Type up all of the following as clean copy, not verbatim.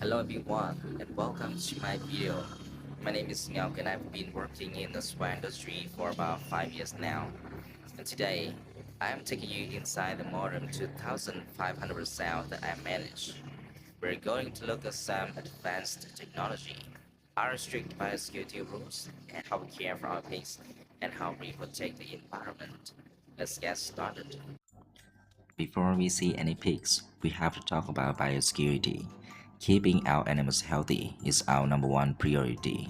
Hello everyone and welcome to my video. My name is Ngọc and I've been working in the software industry for about 5 years now. And today, I am taking you inside the modern 2500 sound that I manage. We're going to look at some advanced technology, our strict biosecurity rules, and how we care for our pigs, and how we protect the environment. Let's get started. Before we see any pigs, we have to talk about biosecurity. Keeping our animals healthy is our number one priority.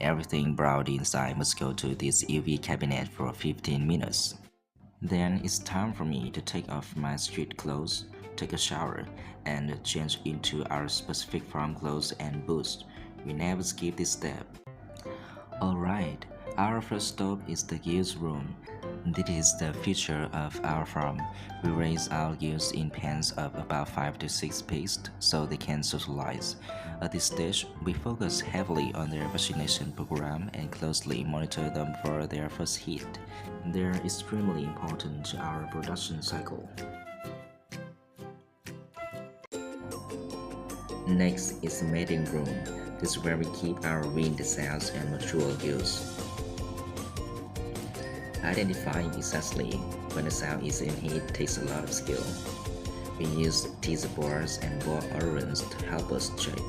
Everything brought inside must go to this UV cabinet for 15 minutes. Then it's time for me to take off my street clothes, take a shower, and change into our specific farm clothes and boots. We never skip this step. Alright, our first stop is the goose room. This is the future of our farm. We raise our goose in pens of about 5 to 6 pigs so they can socialize. At this stage, we focus heavily on their vaccination program and closely monitor them for their first hit. They're extremely important to our production cycle. Next is the mating room. This is where we keep our weaned sows and mature goose. Identifying exactly when a sow is in heat takes a lot of skill. We use teaser bars and ball organs to help us check.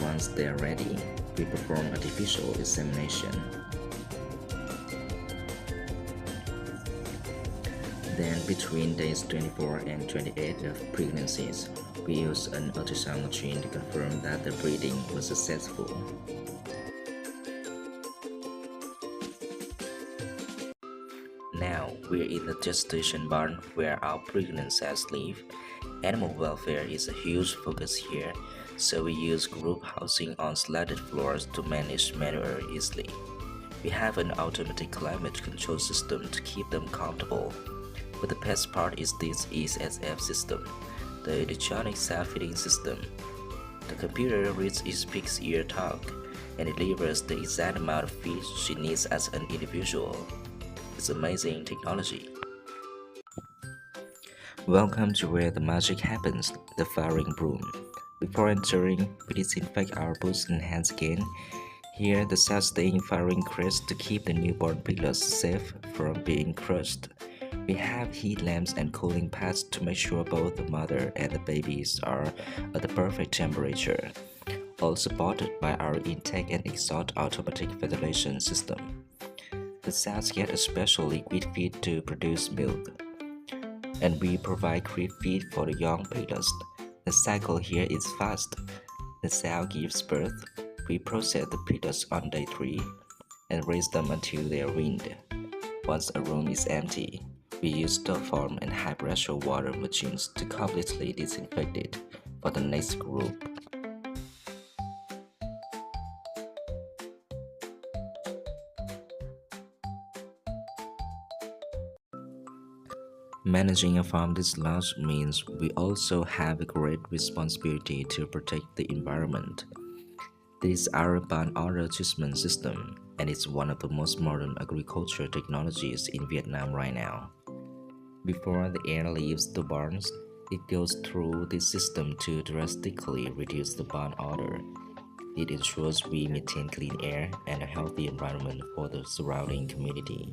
Once they are ready, we perform artificial insemination. Then between days 24 and 28 of pregnancies, we use an ultrasound machine to confirm that the breeding was successful. Now we're in the gestation barn where our pregnant cells live. Animal welfare is a huge focus here, so we use group housing on slatted floors to manage manure easily. We have an automatic climate control system to keep them comfortable. But the best part is this ESF system, the electronic self-feeding system. The computer reads each pig's ear talk and delivers the exact amount of feed she needs as an individual. It's amazing technology. Welcome to where the magic happens, the firing room. Before entering, we disinfect our boots and hands again. Here, the cells stay in firing crest to keep the newborn piglets safe from being crushed. We have heat lamps and cooling pads to make sure both the mother and the babies are at the perfect temperature, all supported by our intake and exhaust automatic ventilation system. The cells get a special liquid feed to produce milk, and we provide crib feed for the young piglets. The cycle here is fast. The cell gives birth, we process the piglets on day 3 and raise them until they are weaned. Once a room is empty, we use styrofoam and high-pressure water machines to completely disinfect it for the next group. Managing a farm this large means we also have a great responsibility to protect the environment. This is our barn odor treatment system, and it's one of the most modern agriculture technologies in Vietnam right now. Before the air leaves the barns, it goes through this system to drastically reduce the barn odor. It ensures we maintain clean air and a healthy environment for the surrounding community.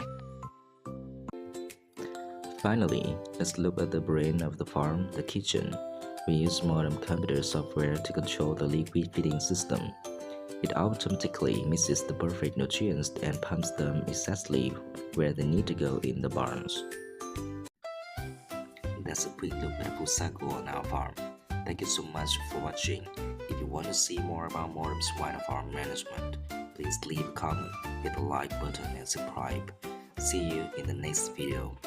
Finally, let's look at the brain of the farm, the kitchen. We use modern computer software to control the liquid feeding system. It automatically mixes the perfect nutrients and pumps them exactly where they need to go in the barns. That's a quick look at the food cycle on our farm. Thank you so much for watching. If you want to see more about modern swine farm management, please leave a comment, hit the like button and subscribe. See you in the next video.